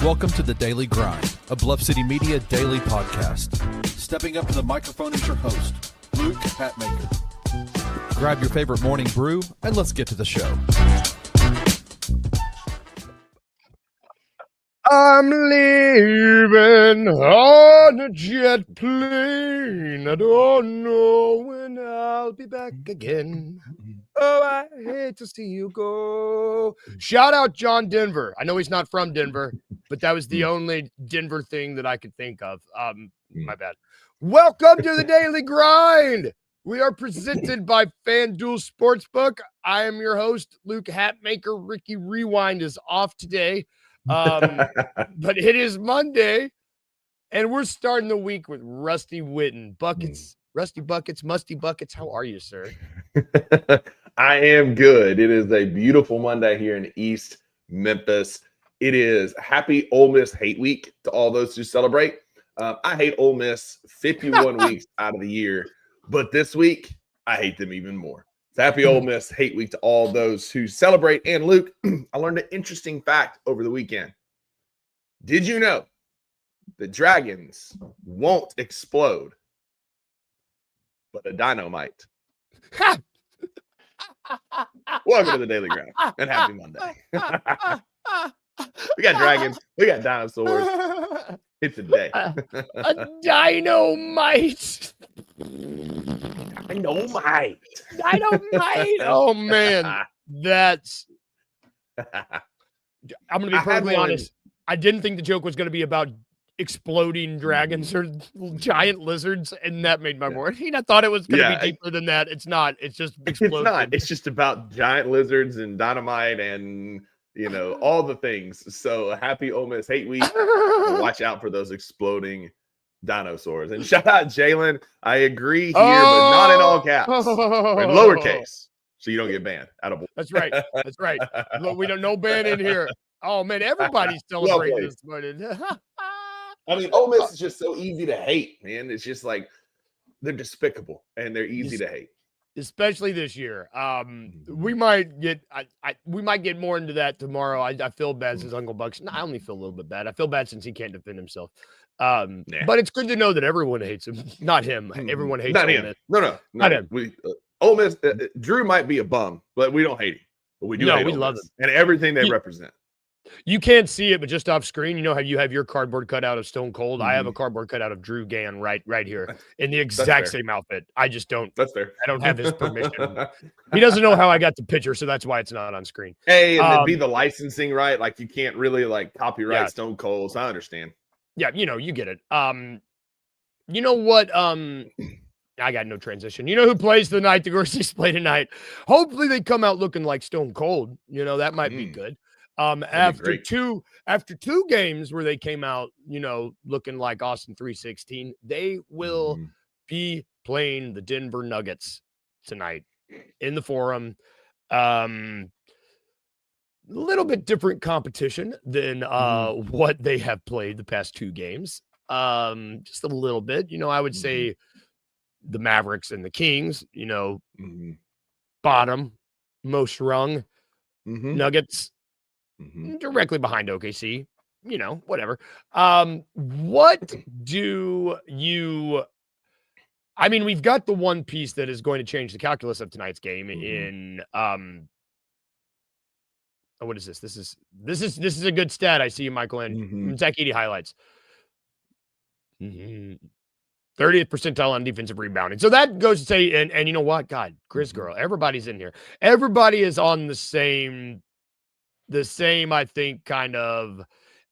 Welcome to the Daily Grind, a Bluff City Media daily podcast. Stepping up to the microphone is your host, Luke Hatmaker. Grab your favorite morning brew and let's get to the show. I'm leaving on a jet plane. I don't know when I'll be back again. Oh, I hate to see you go. Shout out John Denver. I know he's not from Denver, but that was the only Denver thing that I could think of. My bad. Welcome to the Daily Grind. We are presented by FanDuel Sportsbook. I am your host, Luke Hatmaker. Ricky Rewind is off today. But it is Monday, and we're starting the week with Rusty Witten. Buckets, Rusty Buckets, Musty Buckets. How are you, sir? I am good. It is a beautiful Monday here in East Memphis. It is Happy Ole Miss Hate Week to all those who celebrate. I hate Ole Miss 51 weeks out of the year, but this week I hate them even more. It's Happy Ole Miss Hate Week to all those who celebrate. And Luke, I learned an interesting fact over the weekend. Did you know that dragons won't explode, but a dino might? Welcome to the Daily Grind and happy Monday. We got dragons, we got dinosaurs. It's a day. A dynamite. Dynamite. Dynamite. Oh man, that's. I'm gonna be perfectly honest. I didn't think the joke was gonna be about exploding dragons or giant lizards, and that made my morning. I thought it was gonna be deeper than that. It's not. It's just exploding. It's not. It's just about giant lizards and dynamite and all the things. So happy Ole Miss Hate Week. Watch out for those exploding dinosaurs. And shout out Jalen. I agree here, but not in all caps. Or in lowercase. So you don't get banned. That's right. That's right. Look, we don't no ban in here. Oh man, everybody's celebrating this morning. I mean, Ole Miss is just so easy to hate, man. It's just like they're despicable and they're easy to hate. Especially this year. We might get more into that tomorrow. I feel bad since Uncle Buck's. I only feel a little bit bad. I feel bad since he can't defend himself. But it's good to know that everyone hates him. Not him. Everyone hates him. No, not him. Ole Miss, Drew might be a bum, but we don't hate him. But we do. No, we love him and everything they represent. You can't see it, but just off screen, you know how you have your cardboard cutout of Stone Cold. I have a cardboard cutout of Drew Gann right here in the exact same outfit. I just don't. That's fair. I don't have his permission. He doesn't know how I got the picture, so that's why it's not on screen. Hey, and it'd be the licensing, right? Like you can't really copyright Stone Cold. So I understand. Yeah, you get it. You know what? I got no transition. You know who plays tonight? The Grizzlies play tonight. Hopefully they come out looking like Stone Cold. That might be good. After two games where they came out, looking like Austin 316, they will be playing the Denver Nuggets tonight in the Forum. A little bit different competition than what they have played the past two games. Just a little bit, I would say the Mavericks and the Kings, bottom, most rung, Nuggets. Directly behind OKC, whatever. What do you? I mean, we've got the one piece that is going to change the calculus of tonight's game in. What is this? This is a good stat. I see you, Michael, and Zach Edey highlights. 30th percentile on defensive rebounding. So that goes to say, and you know what? God, Grizz girl, everybody's in here. Everybody is on the same, I think, kind of,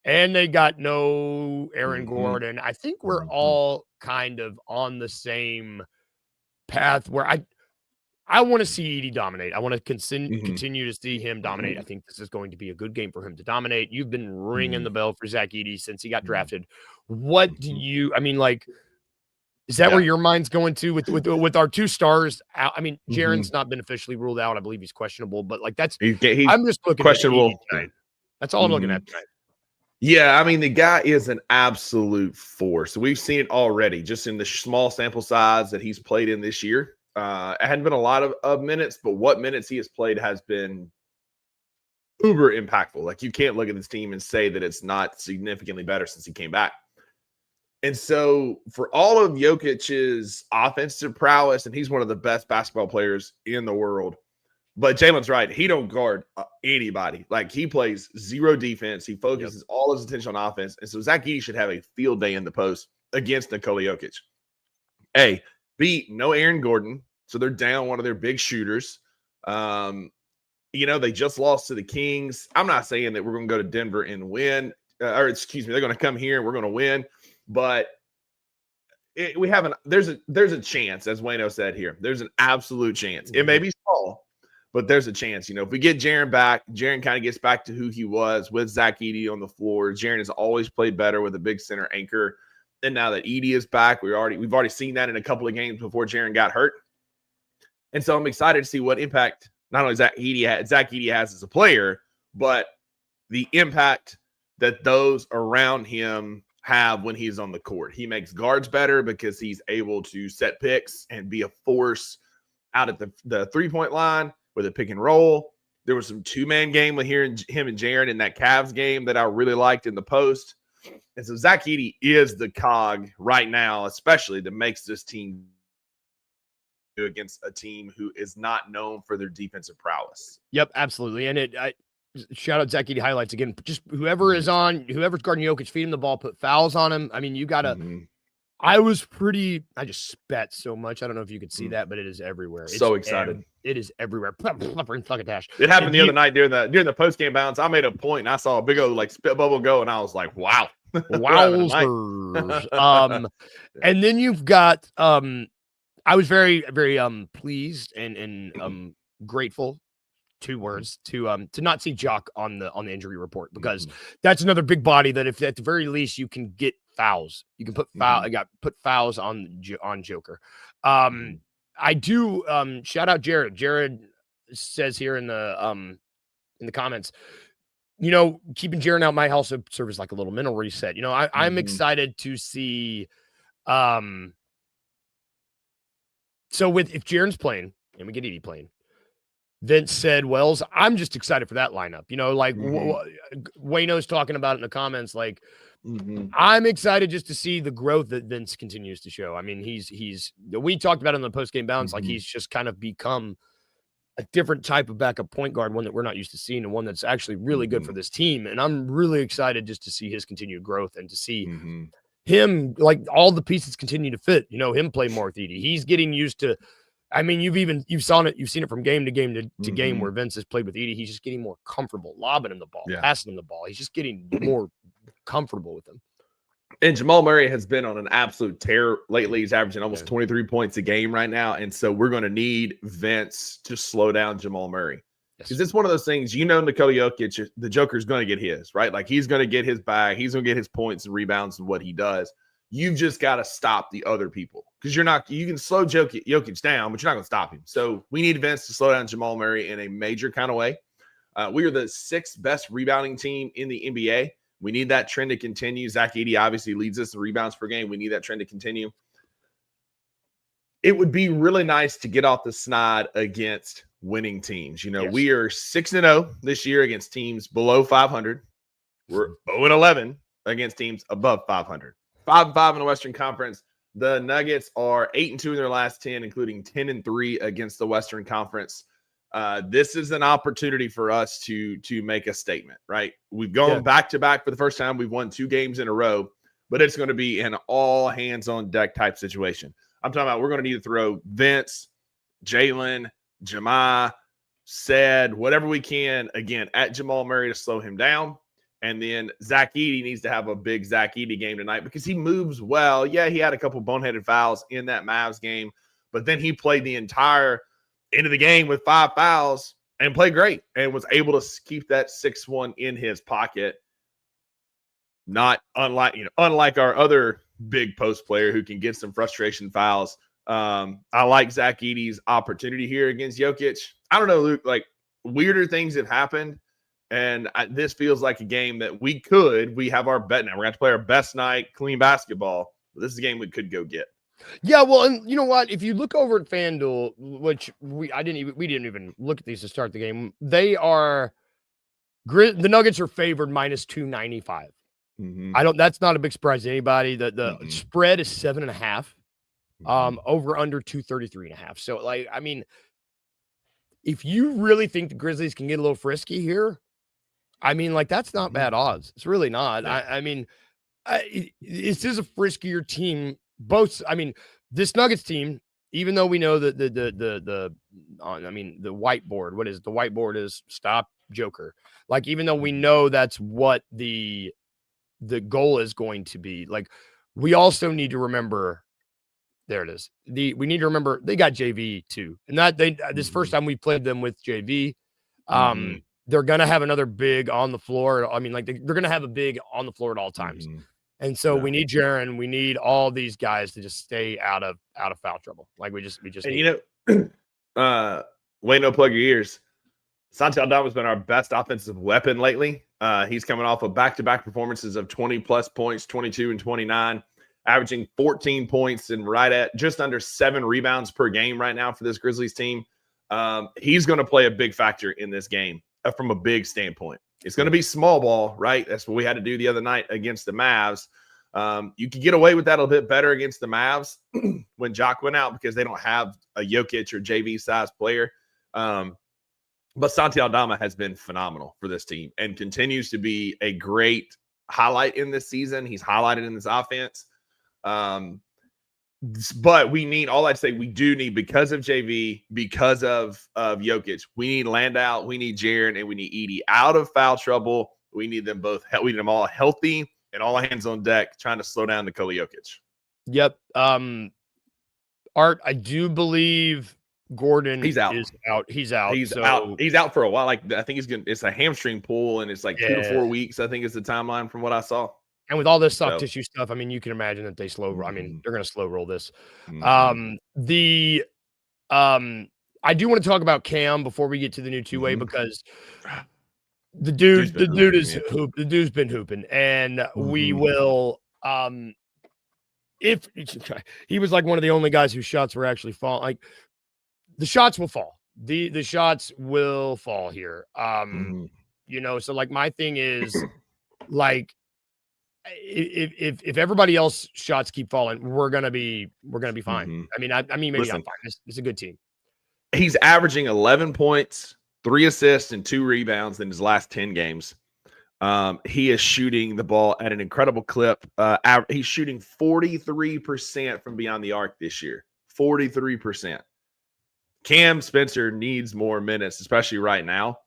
and they got no Aaron Gordon. I think we're all kind of on the same path where I want to see Edey dominate. I want to continue to see him dominate. I think this is going to be a good game for him to dominate. You've been ringing the bell for Zach Edey since he got drafted. What do you, is that where your mind's going to with our two stars? I mean, Jaren's not been officially ruled out. I believe he's questionable, but I'm just looking questionable at tonight. That's all I'm looking at tonight. Yeah, the guy is an absolute force. We've seen it already just in the small sample size that he's played in this year. It hadn't been a lot of minutes, but what minutes he has played has been uber impactful. Like you can't look at this team and say that it's not significantly better since he came back. And so for all of Jokic's offensive prowess, and he's one of the best basketball players in the world, but Jalen's right. He don't guard anybody. Like he plays zero defense. He focuses all his attention on offense. And so Zach Edey should have a field day in the post against Nikola Jokic. A, B, no Aaron Gordon. So they're down one of their big shooters. They just lost to the Kings. I'm not saying that we're going to go to Denver and win, they're going to come here and we're going to win. But there's a chance, as Wayno said here. There's an absolute chance. It may be small, but there's a chance. If we get Jaren back, Jaren kind of gets back to who he was with Zach Edey on the floor. Jaren has always played better with a big center anchor. And now that Edey is back, we've already seen that in a couple of games before Jaren got hurt. And so I'm excited to see what impact not only Zach Edey has as a player, but the impact that those around him have when he's on the court. He makes guards better because he's able to set picks and be a force out at the three-point line with a pick and roll. There was some two-man game with him and Jaren in that Cavs game that I really liked in the post. And so Zach Edey is the cog right now, especially that makes this team against a team who is not known for their defensive prowess. Yep, absolutely. And shout out Zach Edey highlights again. Just whoever's guarding Jokic, feed him the ball, put fouls on him. I mean, you got to. I just spat so much. I don't know if you could see that, but it is everywhere. So excited. It is everywhere. It happened the other night during the post game bounce. I made a point and I saw a big old spit bubble go, and I was like, wow. Wowzers. And then you've got I was very, very pleased and grateful. 2 words to not see Jock on the injury report, because that's another big body that if at the very least you can get fouls, you can put fouls on Joker. I do shout out Jared. Jared says here in the comments, keeping Jaren out might also serve as like a little mental reset. I'm excited to see. So if Jaren's playing and we get Edey playing, Vince said, Wells, I'm just excited for that lineup. Wayno's talking about it in the comments. Like, I'm excited just to see the growth that Vince continues to show. I mean, we talked about it in the post-game bounce. Like, he's just kind of become a different type of backup point guard, one that we're not used to seeing, and one that's actually really good for this team. And I'm really excited just to see his continued growth and to see him, like, all the pieces continue to fit, him play more with Edey. He's getting used to, I mean, you've seen it from game to game to game where Vince has played with Edey. He's just getting more comfortable lobbing him the ball, passing him the ball. He's just getting more comfortable with him. And Jamal Murray has been on an absolute tear lately. He's averaging almost 23 points a game right now. And so we're going to need Vince to slow down Jamal Murray. Because it's one of those things, Nikola Jokic, the Joker's going to get his, right? Like, he's going to get his bag. He's going to get his points and rebounds and what he does. You've just got to stop the other people, because you can slow Jokic down, but you're not going to stop him. So we need Vince to slow down Jamal Murray in a major kind of way. We are the 6th best rebounding team in the NBA. We need that trend to continue. Zach Edey obviously leads us in rebounds per game. We need that trend to continue. It would be really nice to get off the snide against winning teams. We are 6-0 this year against teams below 500. We're 0-11 against teams above 500. 5-5 in the Western Conference. The Nuggets are 8-2 in their last 10, including 10-3 against the Western Conference. This is an opportunity for us to make a statement, right? We've gone back-to-back for the first time. We've won 2 games in a row, but it's going to be an all-hands-on-deck type situation. I'm talking about we're going to need to throw Vince, Jalen, Jamai, Said, whatever we can, again, at Jamal Murray to slow him down. And then Zach Edey needs to have a big Zach Edey game tonight because he moves well. Yeah, he had a couple boneheaded fouls in that Mavs game, but then he played the entire end of the game with 5 fouls and played great and was able to keep that 6-1 in his pocket. Not unlike our other big post player who can get some frustration fouls. I like Zach Edey's opportunity here against Jokic. I don't know, Luke, like, weirder things have happened. And this feels like a game that we have our bet now. We're going to play our best night, clean basketball. But this is a game we could go get. Yeah, well, and you know what? If you look over at FanDuel, which we didn't even look at these to start the game, they are The Nuggets are favored minus 295. That's not a big surprise to anybody. The spread is 7.5. Over under 233.5. So, like, I mean, if you really think the Grizzlies can get a little frisky here, I mean, like, that's not bad odds. It's really not. Yeah. I mean, this is a friskier team. This Nuggets team, even though we know that the whiteboard, what is the whiteboard is stop Joker. Like, even though we know that's what the goal is going to be, like, we also need to remember, there it is. We need to remember they got JV too. And this first time we played them with JV, they're going to have another big on the floor. I mean, like, they're going to have a big on the floor at all times. And so we need Jaren. We need all these guys to just stay out of foul trouble. Like, we just. And Wayne, no plug your ears. Santi Aldama's been our best offensive weapon lately. He's coming off of back-to-back performances of 20-plus points, 22 and 29, averaging 14 points and right at just under 7 rebounds per game right now for this Grizzlies team. He's going to play a big factor in this game from a big standpoint. It's going to be small ball, right? That's what we had to do the other night against the Mavs. You could get away with that a bit better against the Mavs when Jock went out because they don't have a Jokic or JV-sized player. But Santi Aldama has been phenomenal for this team and continues to be a great highlight in this season. He's highlighted in this offense. But we need, all I'd say we do need, because of JV, because of Jokic, we need Landau, we need Jaren, and we need Edey out of foul trouble. We need them both. We need them all healthy and all hands on deck, trying to slow down Nikola Jokic. Yep. Art, I do believe Gordon is out. He's out. He's out for a while. Like, I think it's a hamstring pull, and it's like 2 to 4 weeks. I think is the timeline from what I saw. And with all this soft tissue stuff, I mean, you can imagine that they I mean, they're going to slow roll this. I do want to talk about Cam before we get to the new two-way, because the dude's been hooping, and we will, if he was like one of the only guys whose shots were actually falling, like, the shots will fall. The shots will fall here. So, like, my thing is, like, if everybody else shots keep falling, we're gonna be fine. I mean, maybe not fine. It's a good team. He's averaging 11 points, 3 assists, and 2 rebounds in his last 10 games. He is shooting the ball at an incredible clip. He's shooting 43% from beyond the arc this year. 43%. Cam Spencer needs more minutes, especially right now.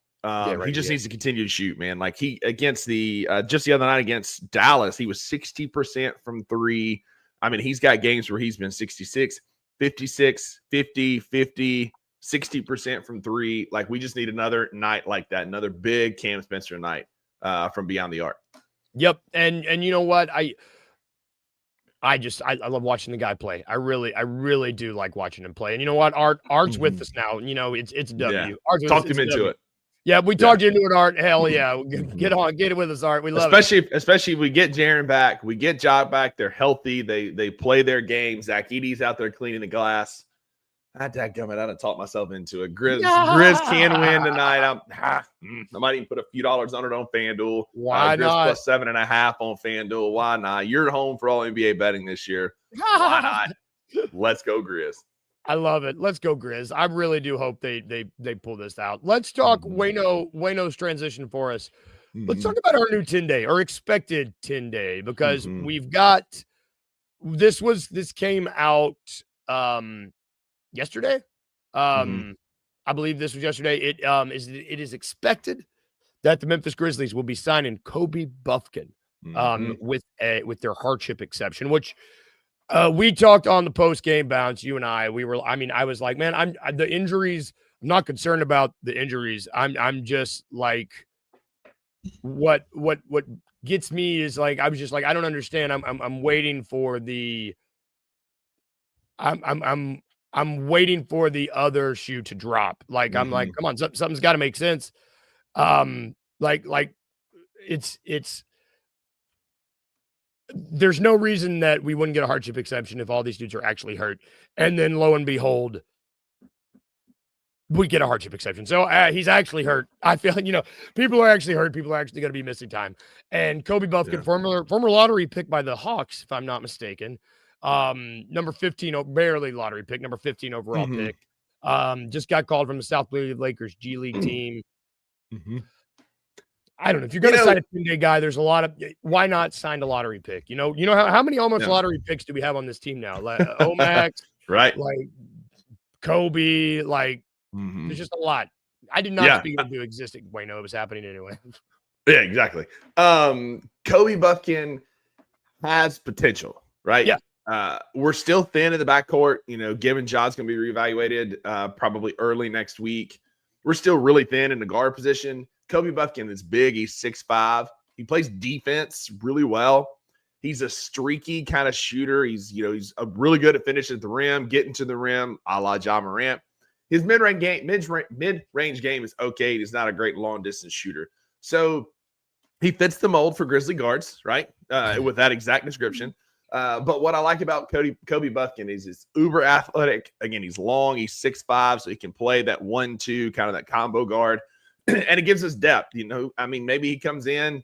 He just needs to continue to shoot, man. Like, he against just the other night against Dallas, he was 60% from 3. I mean, he's got games where he's been 66, 56, 50, 50, 60% from 3. Like, we just need another night like that, another big Cam Spencer night from beyond the arc. Yep. And you know what? I love watching the guy play. I really do like watching him play. And you know what? Art's with us now. You know, it's W. Yeah. Talked him into it. Yeah, we talked you into it, Art. Hell yeah. Get it with us, Art. We love it. Especially if we get Jaren back, we get Jock back. They're healthy. They play their game. Zach Edey's out there cleaning the glass. Dadgummit, I done talked myself into it. Grizz can win tonight. I might even put a few dollars on it on FanDuel. Why not? Plus 7.5 on FanDuel. Why not? You're home for all NBA betting this year. Why not? Let's go, Grizz. I love it. Let's go, Grizz. I really do hope they pull this out. Let's talk Wayno's transition for us. Let's talk about our new 10-day or expected 10-day, because we've got this came out yesterday. I believe this was yesterday. It is expected that the Memphis Grizzlies will be signing Kobe Bufkin with their hardship exception, which we talked on the post-game bounce, you and I was like, man, the injuries, I'm not concerned about the injuries. I'm just like, what gets me is, like, I was just like, I don't understand. I'm waiting for I'm waiting for the other shoe to drop. Like, I'm like, come on, something's got to make sense. It's there's no reason that we wouldn't get a hardship exception if all these dudes are actually hurt. And then lo and behold, we get a hardship exception. So he's actually hurt. I feel, people are actually hurt. People are actually going to be missing time. And Kobe Bufkin, former lottery pick by the Hawks, if I'm not mistaken. Number 15, barely lottery pick, number 15 overall pick. Just got called from the South Bay Lakers G League team. I don't know if you're going to sign a 10-day guy. There's a lot of why not sign a lottery pick? You know how many almost lottery picks do we have on this team now? Like Omax, right? Like Kobe, like there's just a lot. I did not speak into existing. Wait, no, it was happening anyway. Yeah, exactly. Kobe Bufkin has potential, right? Yeah. We're still thin in the backcourt. Given Jaw's going to be reevaluated probably early next week. We're still really thin in the guard position. Kobe Bufkin is big. He's 6'5". He plays defense really well. He's a streaky kind of shooter. He's really good at finishing at the rim, getting to the rim, a la Ja Morant. His mid-range game is okay. He's not a great long-distance shooter. So he fits the mold for Grizzly guards, right? With that exact description. But what I like about Kobe Bufkin is he's uber athletic. Again, he's long. He's 6'5", so he can play that 1-2, kind of that combo guard. And it gives us depth. Maybe he comes in,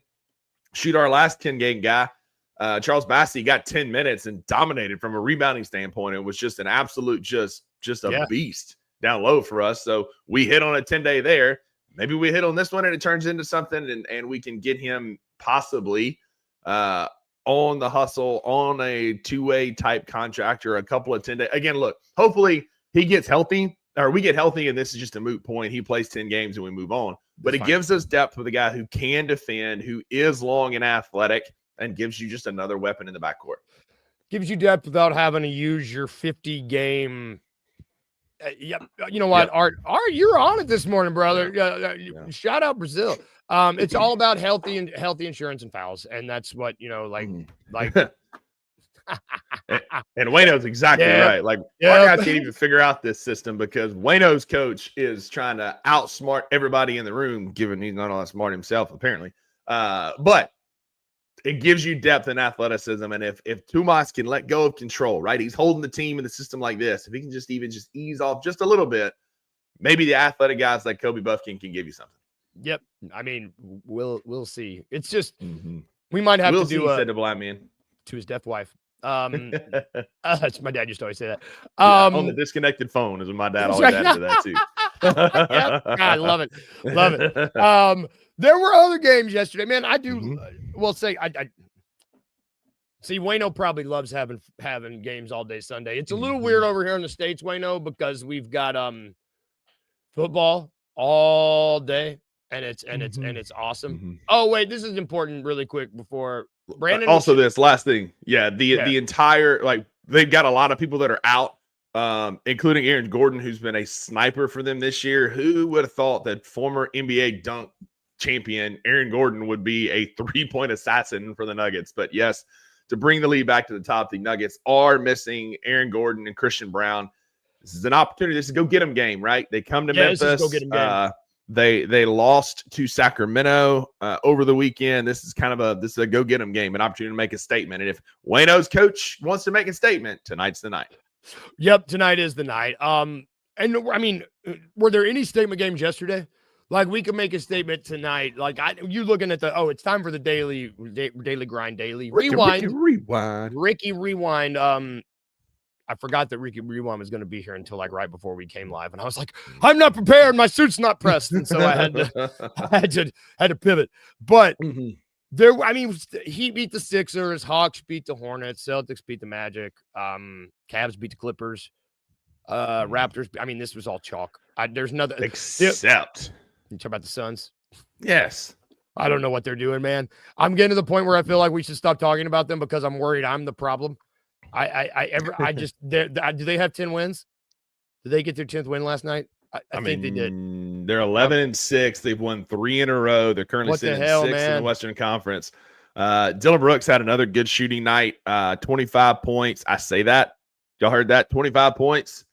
shoot our last 10-game guy. Charles Bassey got 10 minutes and dominated from a rebounding standpoint. It was just an absolute, just a beast down low for us. So we hit on a 10-day there. Maybe we hit on this one and it turns into something and we can get him possibly on the hustle on a two-way type contract or a couple of 10-day. Again, look, hopefully he gets healthy or we get healthy and this is just a moot point. He plays 10 games and we move on. But it gives us depth with a guy who can defend, who is long and athletic, and gives you just another weapon in the backcourt. Gives you depth without having to use your 50-game. You know what, Art, you're on it this morning, brother. Shout out Brazil. It's all about healthy insurance and fouls, and that's what like. And Wayno's exactly right. Like our guys can't even figure out this system because Wayno's coach is trying to outsmart everybody in the room, given he's not all that smart himself, apparently. But it gives you depth and athleticism. And if Tomas can let go of control, right? He's holding the team in the system like this. If he can just ease off just a little bit, maybe the athletic guys like Kobe Bufkin can give you something. Yep. I mean, we'll see. It's just we might have to do said the blind man to his deaf wife. That's my dad used to always say that. On the disconnected phone is what my dad always added to that too. I love it. There were other games yesterday, man. I do well say I see Wayno probably loves having games all day Sunday. It's a little weird over here in the States, Wayno, because we've got football all day and it's awesome. Oh wait, this is important really quick before Brandon. Also, this last thing. The entire, like, they've got a lot of people that are out, including Aaron Gordon, who's been a sniper for them this year. Who would have thought that former NBA dunk champion Aaron Gordon would be a 3-point assassin for the Nuggets? But yes, to bring the lead back to the top, the Nuggets are missing Aaron Gordon and Christian Brown. This is an opportunity. This is a go get 'em game, right? They come to Memphis. This is go get 'em game. They lost to Sacramento over the weekend. This is a go get 'em game, an opportunity to make a statement. And if Wayno's coach wants to make a statement, tonight's the night. Yep, tonight is the night. And I mean, were there any statement games yesterday? Like we could make a statement tonight. Like you looking at it's time for the daily grind, daily rewind. Ricky Rewind. I forgot that Ricky Rewind was going to be here until like right before we came live, and I was like, I'm not prepared. My suit's not pressed, and so I had to pivot. But he beat the Sixers, Hawks beat the Hornets, Celtics beat the Magic, Cavs beat the Clippers, Raptors. I mean, this was all chalk. There's nothing except you talk about the Suns. Yes. I don't know what they're doing, man. I'm getting to the point where I feel like we should stop talking about them because I'm worried I'm the problem. Do they have 10 wins? Did they get their 10th win last night? I think they did. They're 11-6. They've won 3 in a row. They're currently sitting 6 in the Western Conference. Dylan Brooks had another good shooting night. 25 points. I say that. Y'all heard that? 25 points.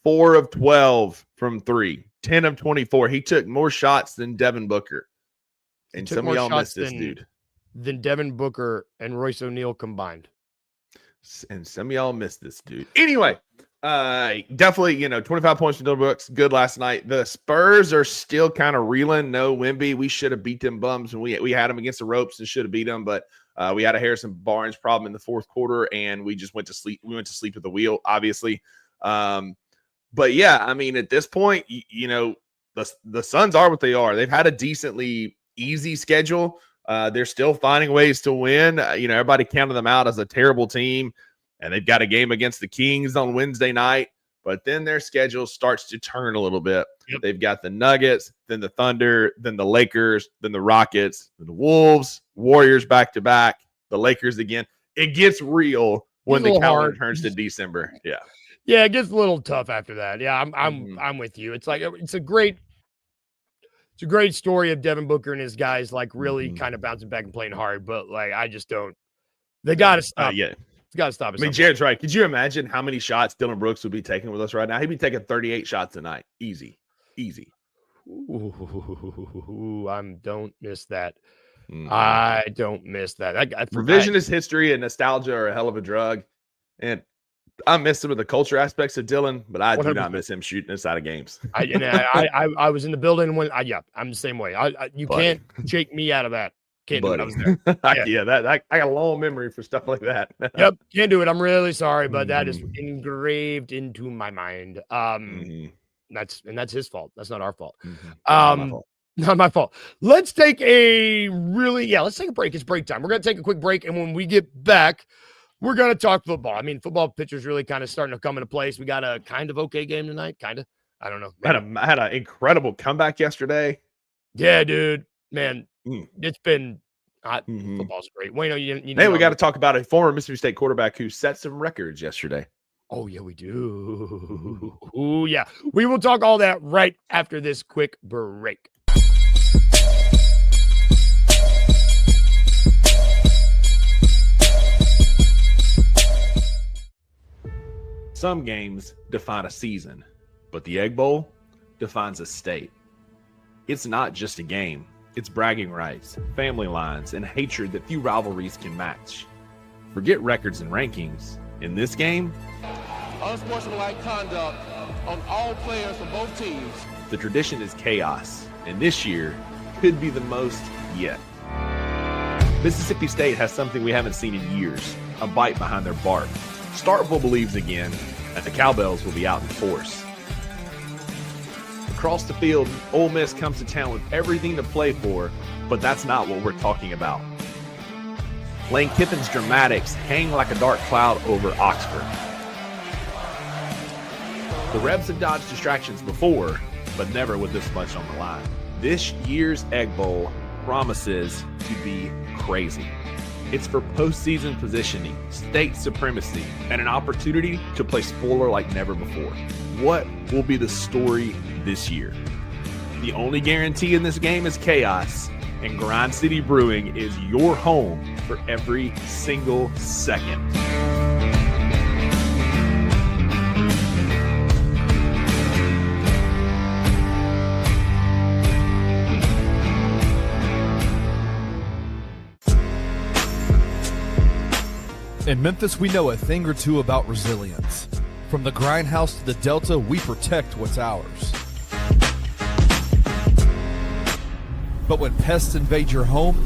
4 of 12 from 3. 10 of 24. He took more shots than Devin Booker. And some of y'all missed this dude. Than Devin Booker and Royce O'Neal combined. And some of y'all missed this, dude. Anyway, definitely, 25 points from Dylan Brooks. Good last night. The Spurs are still kind of reeling. No Wemby. We should have beat them bums when we had them against the ropes and should have beat them. But we had a Harrison Barnes problem in the fourth quarter, and we just went to sleep. We went to sleep at the wheel, obviously. But yeah, I mean, at this point, the Suns are what they are. They've had a decently easy schedule. They're still finding ways to win. Everybody counted them out as a terrible team, and they've got a game against the Kings on Wednesday night. But then their schedule starts to turn a little bit. Yep. They've got the Nuggets, then the Thunder, then the Lakers, then the Rockets, then the Wolves, Warriors back to back, the Lakers again. It gets real when the calendar turns to December. Yeah. Yeah, it gets a little tough after that. Yeah, I'm with you. It's like it's a great story of Devin Booker and his guys like really kind of bouncing back and playing hard, but like I just don't. They got to stop. Yeah, it's got to stop. I mean, Jared's right. Could you imagine how many shots Dylan Brooks would be taking with us right now? He'd be taking 38 shots a night, easy. Ooh, don't miss that. I don't miss that. Revisionist history and nostalgia are a hell of a drug, and I miss some of the culture aspects of Dylan, but I 100%. Do not miss him shooting us out of games. I was in the building when I'm the same way. You can't shake me out of that. Can't do it. I was there. I got a long memory for stuff like that. Yep, can't do it. I'm really sorry, but that is engraved into my mind. That's his fault. That's not our fault. Not my fault. Let's take a break. It's break time. We're gonna take a quick break, and when we get back, we're going to talk football. I mean, football picture's really kind of starting to come into place. We got a kind of okay game tonight. Kind of. I don't know. I had an incredible comeback yesterday. Yeah, dude. Man, it's been hot. Football's great. Wayno, we got to talk about a former Mississippi State quarterback who set some records yesterday. Oh, yeah, we do. Oh, yeah. We will talk all that right after this quick break. Some games define a season, but the Egg Bowl defines a state. It's not just a game. It's bragging rights, family lines, and hatred that few rivalries can match. Forget records and rankings. In this game, unsportsmanlike conduct on all players from both teams. The tradition is chaos, and this year could be the most yet. Mississippi State has something we haven't seen in years, a bite behind their bark. Starkville believes again that the Cowbells will be out in force. Across the field, Ole Miss comes to town with everything to play for, but that's not what we're talking about. Lane Kiffin's dramatics hang like a dark cloud over Oxford. The Rebs have dodged distractions before, but never with this much on the line. This year's Egg Bowl promises to be crazy. It's for postseason positioning, state supremacy, and an opportunity to play spoiler like never before. What will be the story this year? The only guarantee in this game is chaos, and Grind City Brewing is your home for every single second. In Memphis, we know a thing or two about resilience. From the grindhouse to the Delta, we protect what's ours. But when pests invade your home,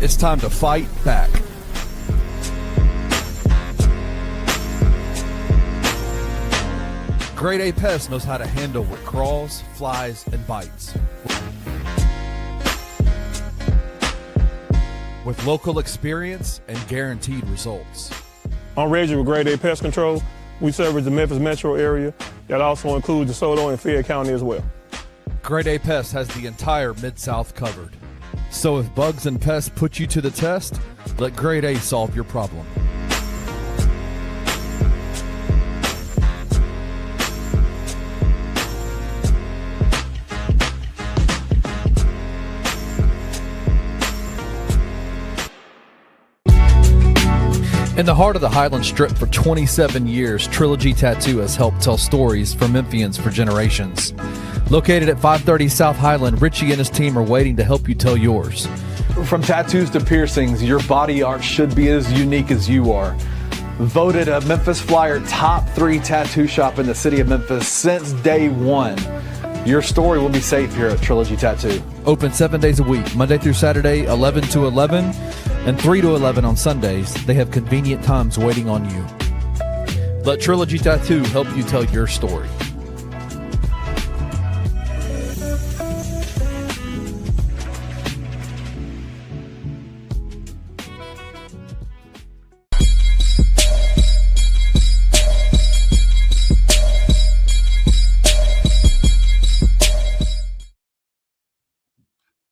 it's time to fight back. Grade A Pest knows how to handle what crawls, flies, and bites. With local experience and guaranteed results. I'm Reggie with Grade A Pest Control. We service the Memphis metro area. That also includes DeSoto and Fayette County as well. Grade A Pest has the entire Mid-South covered. So if bugs and pests put you to the test, let Grade A solve your problem. In the heart of the Highland Strip for 27 years, Trilogy Tattoo has helped tell stories for Memphians for generations. Located at 530 South Highland, Richie and his team are waiting to help you tell yours. From tattoos to piercings, your body art should be as unique as you are. Voted a Memphis Flyer top 3 tattoo shop in the city of Memphis since day one. Your story will be safe here at Trilogy Tattoo. Open 7 days a week, Monday through Saturday, 11 to 11, and 3 to 11 on Sundays. They have convenient times waiting on you. Let Trilogy Tattoo help you tell your story.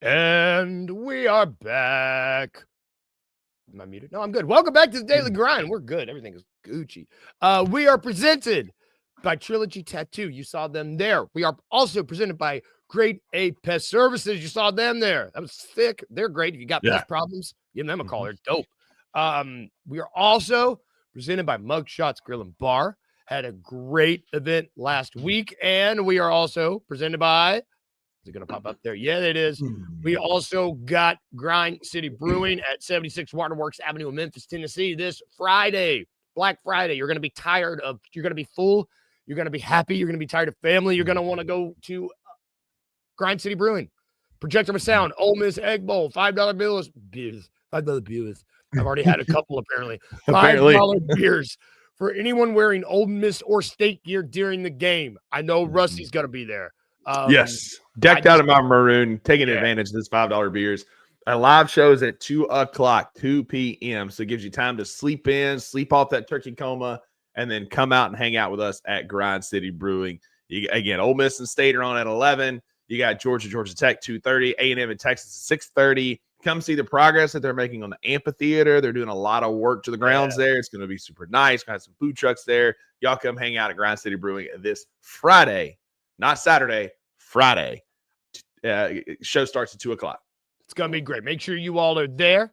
And we are back. Am I muted? No, I'm good. Welcome back to the Daily Grind. We're good. Everything is Gucci. We are presented by Trilogy Tattoo. You saw them there. We are also presented by Grade A Pest Services. You saw them there. That was thick. They're great. If you got pest problems, give them a call. They're dope. We are also presented by Mugshots Grill and Bar. Had a great event last week. And we are also presented by... Is it going to pop up there? Yeah, it is. We also got Grind City Brewing at 76 Waterworks Avenue in Memphis, Tennessee this Friday, Black Friday. You're going to be tired of, you're going to be full. You're going to be happy. You're going to be tired of family. You're going to want to go to Grind City Brewing. Projector with Sound, Ole Miss Egg Bowl, $5 bills. $5 bills. I've already had a couple apparently. $5 beers for anyone wearing Ole Miss or State gear during the game. I know Rusty's going to be there. Yes. Decked out in my maroon, taking advantage of this $5 beers. Our live show is at 2 o'clock, 2 p.m. So it gives you time to sleep in, sleep off that turkey coma, and then come out and hang out with us at Grind City Brewing. Again, Ole Miss and State are on at 11. You got Georgia Tech, 2:30. A&M in Texas at 6:30. Come see the progress that they're making on the amphitheater. They're doing a lot of work to the grounds there. It's going to be super nice. Got some food trucks there. Y'all come hang out at Grind City Brewing this Friday. Not Saturday, Friday. Show starts at 2 o'clock. It's going to be great. Make sure you all are there.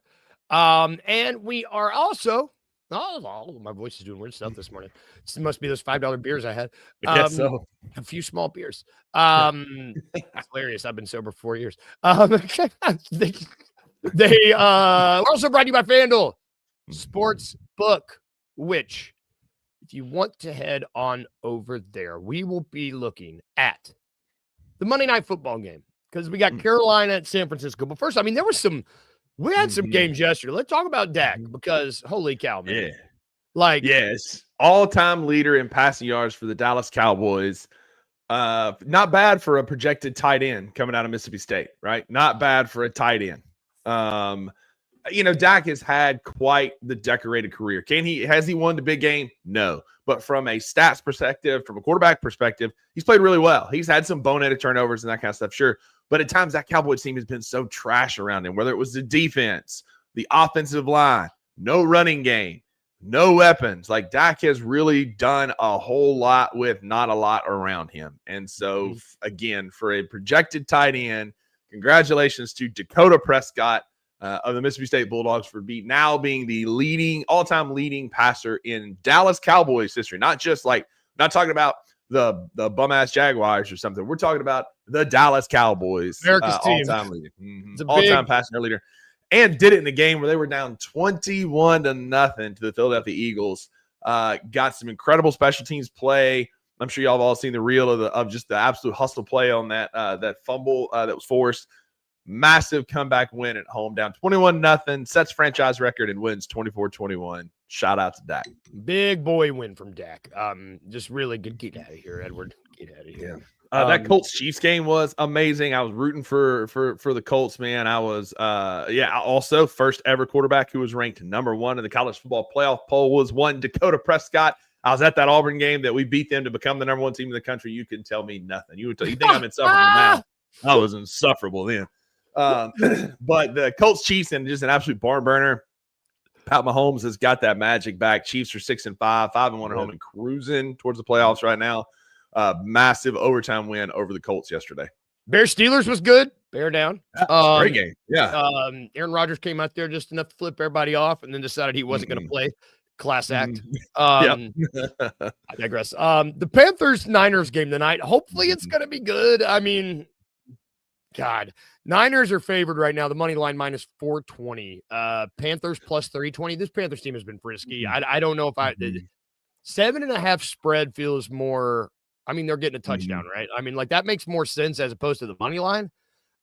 And we are also, my voice is doing weird stuff this morning. It must be those $5 beers I had. I guess so. A few small beers. It's hilarious. I've been sober for 4 years. They we're also brought to you by FanDuel Sports Book, which if you want to head on over there, we will be looking at the Monday Night Football game because we got Carolina at San Francisco. But first, I mean, we had some games yesterday. Let's talk about Dak because holy cow, man. Yeah. Yes. All-time leader in passing yards for the Dallas Cowboys. Not bad for a projected tight end coming out of Mississippi State, right? Not bad for a tight end. Dak has had quite the decorated career. Has he won the big game? No. But from a stats perspective, from a quarterback perspective, he's played really well. He's had some boneheaded turnovers and that kind of stuff, sure. But at times that Cowboys team has been so trash around him, whether it was the defense, the offensive line, no running game, no weapons. Like Dak has really done a whole lot with not a lot around him. And so, again, for a projected tight end, congratulations to Dakota Prescott of the Mississippi State Bulldogs for being the all-time leading passer in Dallas Cowboys history. Not talking about the bum-ass Jaguars or something. We're talking about the Dallas Cowboys. America's team. All-time leader. All-time passer leader. And did it in the game where they were down 21-0 to the Philadelphia Eagles. Got some incredible special teams play. I'm sure y'all have all seen the reel of just the absolute hustle play on that fumble that was forced. Massive comeback win at home, down 21-0, sets franchise record and wins 24-21. Shout out to Dak. Big boy win from Dak. Just really good. Get out of here, Edward. Get out of here. That Colts Chiefs game was amazing. I was rooting for the Colts, man. I was also first ever quarterback who was ranked number 1 in the college football playoff poll was one Dakota Prescott. I was at that Auburn game that we beat them to become the number 1 team in the country. You can tell me nothing. You think I'm insufferable now? I was insufferable then. But the Colts Chiefs and just an absolute barn burner. Pat Mahomes has got that magic back. Chiefs are 6-5, 5-1 at home and cruising towards the playoffs right now. Massive overtime win over the Colts yesterday. Bears Steelers was good. Bear down. Great game. Yeah. Aaron Rodgers came out there just enough to flip everybody off and then decided he wasn't going to play. Class act. I digress. The Panthers-Niners game tonight. Hopefully it's going to be good. I mean, God, Niners are favored right now. The money line minus 420. Panthers plus 320. This Panthers team has been frisky. I don't know if 7.5 spread feels more. I mean, they're getting a touchdown, right? I mean, like that makes more sense as opposed to the money line.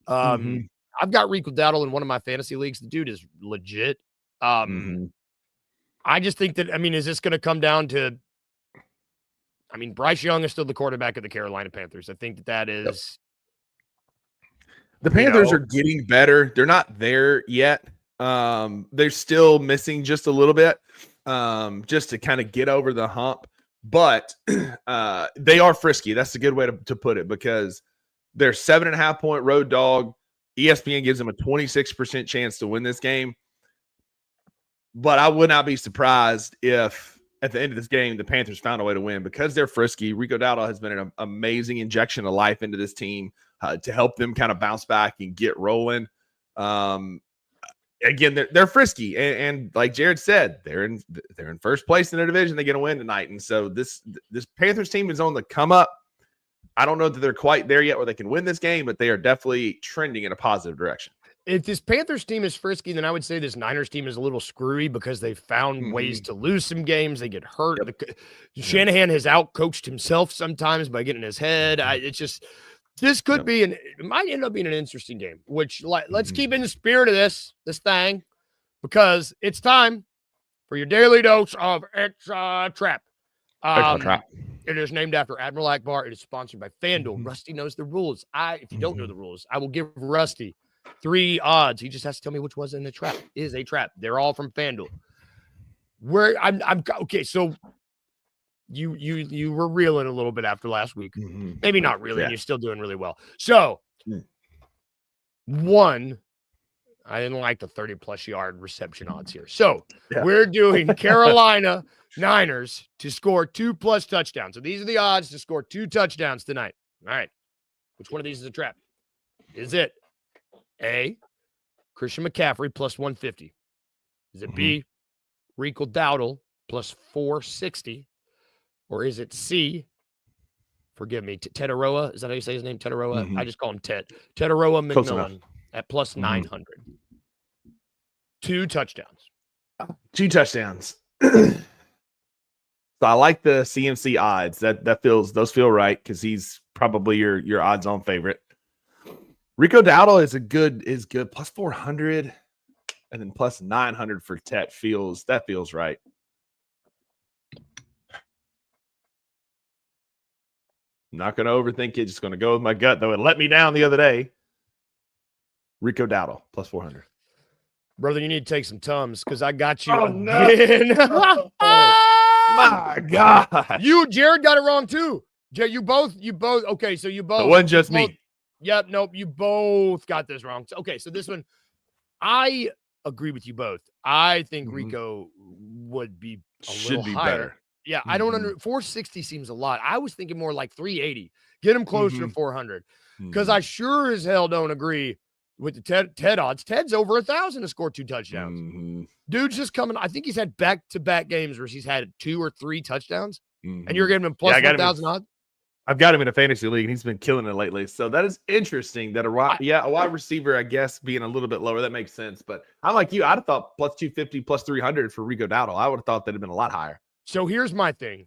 I've got Rico Dowdle in one of my fantasy leagues. The dude is legit. I just think that, I mean, is this going to come down to, I mean, Bryce Young is still the quarterback of the Carolina Panthers. I think that is. The Panthers are getting better. They're not there yet. They're still missing just a little bit just to kind of get over the hump. But they are frisky. That's a good way to put it because they're 7.5-point road dog. ESPN gives them a 26% chance to win this game. But I would not be surprised if at the end of this game, the Panthers found a way to win because they're frisky. Rico Dowdle has been an amazing injection of life into this team to help them kind of bounce back and get rolling. Again, they're frisky, and like Jared said, they're in first place in their division. They're going to win tonight, and so this Panthers team is on the come up. I don't know that they're quite there yet where they can win this game, but they are definitely trending in a positive direction. If this Panthers team is frisky, then I would say this Niners team is a little screwy because they found ways to lose some games. They get hurt. Shanahan has outcoached himself sometimes by getting in his head. It's just this could be it might end up being an interesting game. Which let's keep in the spirit of this thing because it's time for your daily dose of Extra Trap. It is named after Admiral Akbar. It is sponsored by FanDuel. Rusty knows the rules. If you don't know the rules, I will give Rusty 3 odds. He just has to tell me which was in the trap. Is a trap. They're all from FanDuel. I'm okay. So you were reeling a little bit after last week. Maybe not really. You're still doing really well. So one, I didn't like the 30+ yard reception odds here. So we're doing Carolina Niners to score 2+ touchdowns. So these are the odds to score 2 touchdowns tonight. All right. Which one of these is a trap? Is it A, Christian McCaffrey plus 150? Is it B, Rico Dowdle plus 460? Or is it C, forgive me, Teteroa? Is that how you say his name? Teteroa? I just call him Ted. Teteroa McMillan at plus 900. 2 touchdowns. 2 touchdowns. So I like the CMC odds. Those feel right because he's probably your odds-on favorite. Rico Dowdle is good plus 400 and then plus 900 for Tet feels right. I'm not going to overthink it. Just going to go with my gut, though. It let me down the other day. Rico Dowdle plus 400. Brother, you need to take some Tums because I got you. Oh, no. My God. Jared got it wrong too. You both. Okay, so you both. It wasn't just me. Yep, nope, you both got this wrong. Okay, so this one, I agree with you both. I think Rico would be Should be higher. better. Yeah, I don't 460 seems a lot. I was thinking more like 380. Get him closer to 400. Because I sure as hell don't agree with the Ted odds. Ted's over 1,000 to score 2 touchdowns. Dude's just coming. I think he's had back-to-back games where he's had 2 or 3 touchdowns. And you're getting him plus 1,000 odds? I've got him in a fantasy league, and he's been killing it lately. So that is interesting that a wide receiver, I guess, being a little bit lower, that makes sense. But I'm like you. I'd have thought plus 250, plus 300 for Rico Dowdle. I would have thought that had been a lot higher. So here's my thing.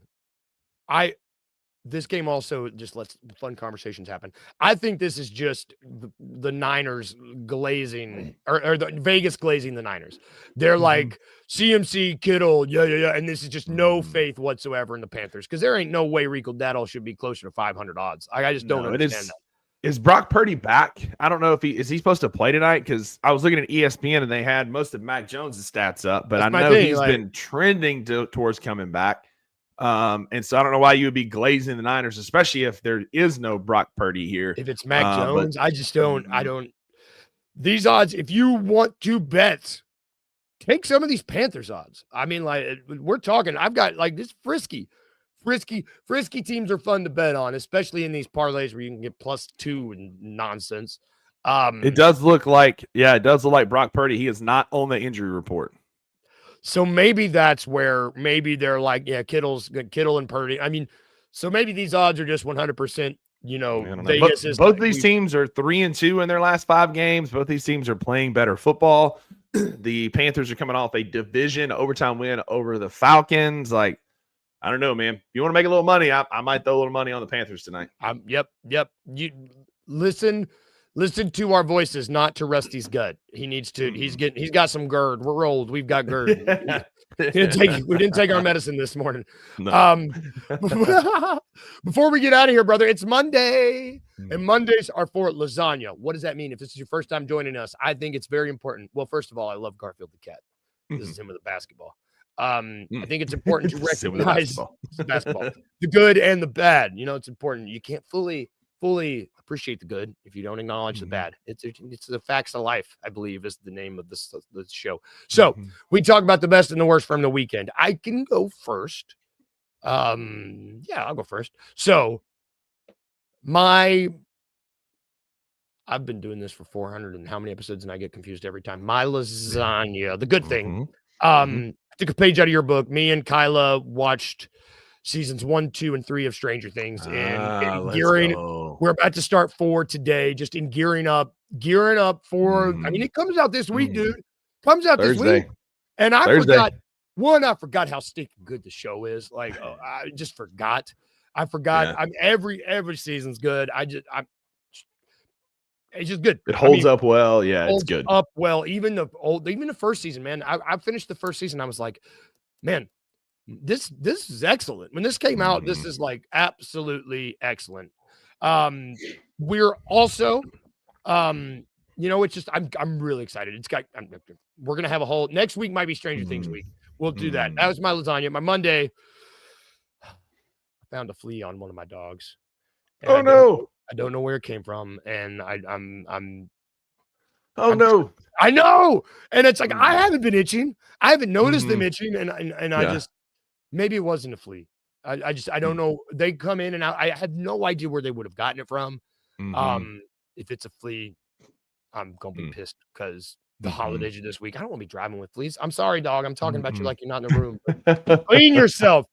This game also just lets fun conversations happen. I think this is just the Niners glazing or the Vegas glazing the Niners. They're like CMC, Kittle, yeah. And this is just no faith whatsoever in the Panthers because there ain't no way Rico Dowdle should be closer to 500 odds. I just don't understand that. Is Brock Purdy back? I don't know if is he supposed to play tonight because I was looking at ESPN and they had most of Mac Jones' stats up, but I know he's been trending towards coming back. And so I don't know why you would be glazing the Niners, especially if there is no Brock Purdy here. If it's Mac Jones, I just don't. These odds, if you want to bet, take some of these Panthers odds. I mean, like we're talking, I've got like this frisky teams are fun to bet on, especially in these parlays where you can get +2 and nonsense. It does look like Brock Purdy. He is not on the injury report. So maybe that's where maybe they're like, Kittle and Purdy. I mean, so maybe these odds are just 100% you know, I don't know. Vegas is Both like, these teams are 3-2 in their last 5 games. Both these teams are playing better football. The Panthers are coming off a division overtime win over the Falcons. Like, I don't know, man. If you want to make a little money, I might throw a little money on the Panthers tonight. Yep. You listen to our voices, not to Rusty's gut. He needs to. He's got some GERD. We're old. We've got GERD. We didn't take our medicine this morning. No. Before we get out of here, brother, it's Monday, and Mondays are for lasagna. What does that mean? If this is your first time joining us, I think it's very important. Well, first of all, I love Garfield the cat. This is him with the basketball. I think it's important to recognize basketball, the good and the bad. You know, it's important. You can't fully appreciate the good if you don't acknowledge the bad. It's the facts of life, I believe, is the name of this show. So we talk about the best and the worst from the weekend. I can go first. Yeah, I'll go first. So I've been doing this for 400 and how many episodes, and I get confused every time. My lasagna, the good thing. I took a page out of your book. Me and Kyla watched seasons 1, 2, and 3 of Stranger Things, and gearing. We're about to start 4 today. Just in gearing up for. I mean, it comes out this week, dude. Comes out Thursday. this week, and I forgot how stinking good the show is. Like, I just forgot. I forgot. Yeah. I'm every season's good. It's just good. It holds up well. Yeah, it's good. Up well. Even the first season, man. I finished the first season. I was like, man, this is excellent. When this came out, this is like absolutely excellent. We're also, it's just I'm really excited. We're gonna have a whole next week. Might be Stranger Things week. We'll do that. That was my lasagna. My Monday, I found a flea on one of my dogs. No. I don't know where it came from, and I'm. No! I know, and it's like I haven't been itching. I haven't noticed them itching, and I just maybe it wasn't a flea. I don't know. They come in and out. I have no idea where they would have gotten it from. If it's a flea, I'm gonna be pissed because the holidays are this week. I don't want to be driving with fleas. I'm sorry, dog. I'm talking about you like you're not in the room. Clean yourself.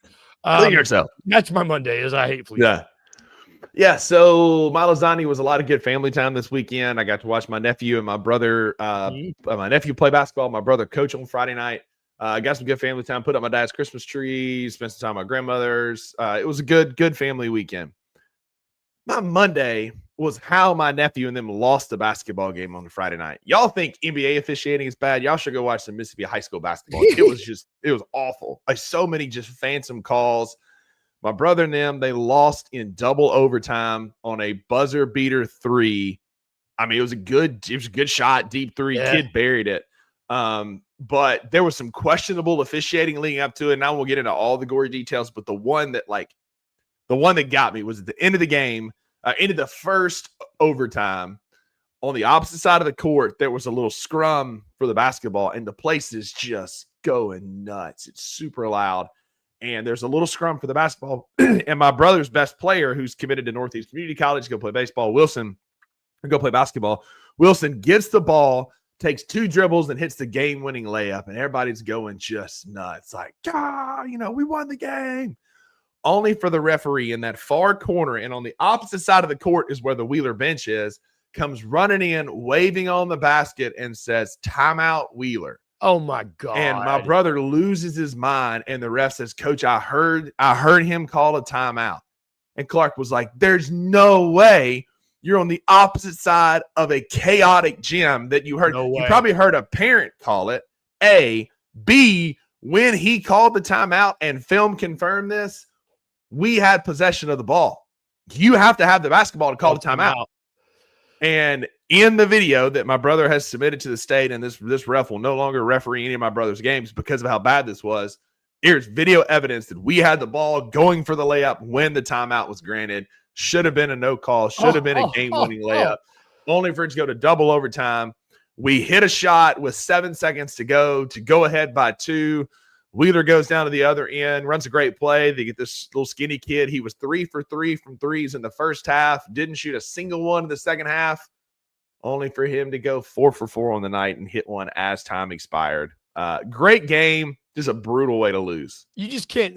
Clean yourself. That's my Monday. Is I hate fleas. Yeah, so my lasagna was a lot of good family time this weekend. I got to watch my nephew and my brother, my nephew play basketball, my brother coach on Friday night. I got some good family time, put up my dad's Christmas tree, spent some time with my grandmother's. It was a good family weekend. My Monday was how my nephew and them lost the basketball game on the Friday night. Y'all think NBA officiating is bad? Y'all should go watch some Mississippi high school basketball. It was awful. Like so many just phantom calls. My brother and them, they lost in double overtime on a buzzer beater 3. I mean, it was a good shot, deep 3. Yeah. Kid buried it. But there was some questionable officiating leading up to it. And I won't get into all the gory details, but the one that got me was at the end of the game, end of the first overtime. On the opposite side of the court, there was a little scrum for the basketball, and the place is just going nuts. It's super loud. And there's a little scrum for the basketball. And my brother's best player, who's committed to Northeast Community College to go play baseball, go play basketball. Wilson gets the ball, takes 2 dribbles, and hits the game-winning layup. And everybody's going just nuts. Like, we won the game. Only for the referee in that far corner, and on the opposite side of the court is where the Wheeler bench is, comes running in, waving on the basket, and says, "Timeout, Wheeler." Oh my God. And my brother loses his mind, and the ref says, "Coach, I heard him call a timeout." And Clark was like, "There's no way you're on the opposite side of a chaotic gym that you heard. No way. You probably heard a parent call it. A, B, when he called the timeout and film confirmed this, we had possession of the ball. You have to have the basketball to call the timeout." And in the video that my brother has submitted to the state, and this ref will no longer referee any of my brother's games because of how bad this was, here's video evidence that we had the ball going for the layup when the timeout was granted. Should have been a no call, should have been a game-winning layup, only for it to go to double overtime. We hit a shot with 7 seconds to go ahead by 2. Wheeler goes down to the other end, runs a great play. They get this little skinny kid. He was 3 for 3 from threes in the first half. Didn't shoot a single one in the second half, only for him to go 4 for 4 on the night and hit one as time expired. Great game. Just a brutal way to lose. You just can't.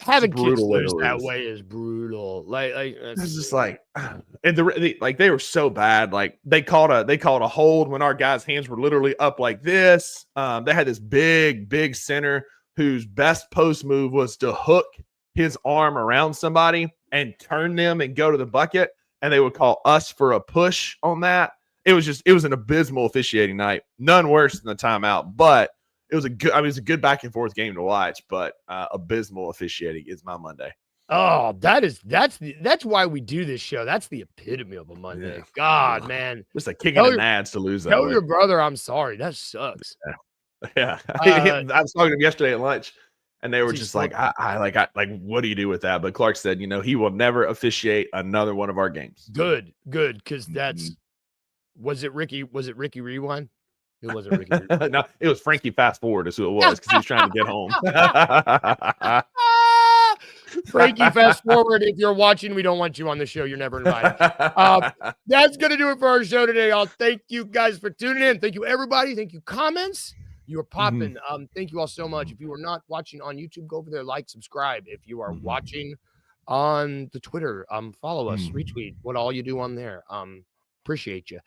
Having kids brutal way to lose that lose. way is brutal. Like It's just like, and they were so bad. Like they called a hold when our guys' hands were literally up like this. They had this big center whose best post move was to hook his arm around somebody and turn them and go to the bucket. And they would call us for a push on that. It was an abysmal officiating night. None worse than the timeout, but it was a good back and forth game to watch. But abysmal officiating is my Monday. Oh, that's why we do this show. That's the epitome of a Monday. Yeah. God, man. Just a kick in the nads to lose that Tell way. your brother I'm sorry. That sucks. Yeah. I was talking to him yesterday at lunch, and they were just like, what do you do with that? But Clark said, he will never officiate another one of our games. Good, because that's was it Ricky Rewind? It wasn't Ricky Rewind. No, it was Frankie Fast Forward is who it was, because he was trying to get home. Frankie, fast forward. If you're watching, we don't want you on the show. You're never invited. That's going to do it for our show today. I'll thank you guys for tuning in. Thank you, everybody. Thank you, comments. You are popping. Thank you all so much. If you are not watching on YouTube, go over there, like, subscribe. If you are watching on the Twitter, follow us, retweet what all you do on there. Appreciate you.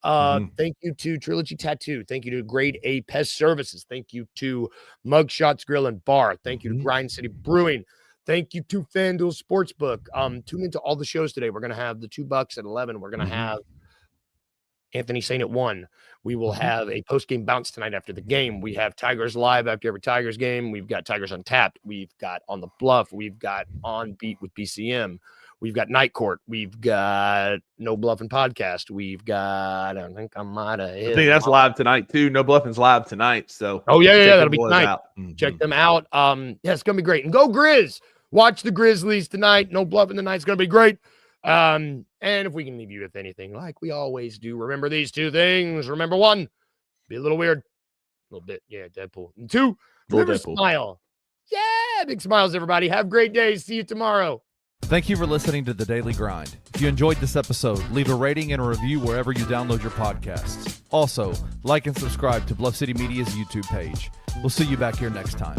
Thank you to Trilogy Tattoo. Thank you to Grade A Pest Services. Thank you to Mugshots Grill and Bar. Thank you to Grind City Brewing. Thank you to FanDuel Sportsbook. Tune into all the shows today. We're going to have the $2 at 11. We're going to have Anthony Saint at 1. We will have a post-game bounce tonight after the game. We have Tigers Live after every Tigers game. We've got Tigers Untapped. We've got On the Bluff. We've got On Beat with PCM. We've got Night Court. We've got No Bluffing Podcast. We've got, I think that's live tonight too. No Bluffing's live tonight. So that'll be tonight. Check them out. It's gonna be great. And go Grizz. Watch the Grizzlies tonight. No Bluffing tonight's gonna be great. And if we can leave you with anything, like we always do, remember these 2 things. Remember 1, be a little weird. A little bit, Deadpool. And 2, remember smile. Yeah, big smiles, everybody. Have great days. See you tomorrow. Thank you for listening to The Daily Grind. If you enjoyed this episode, leave a rating and a review wherever you download your podcasts. Also, like and subscribe to Bluff City Media's YouTube page. We'll see you back here next time.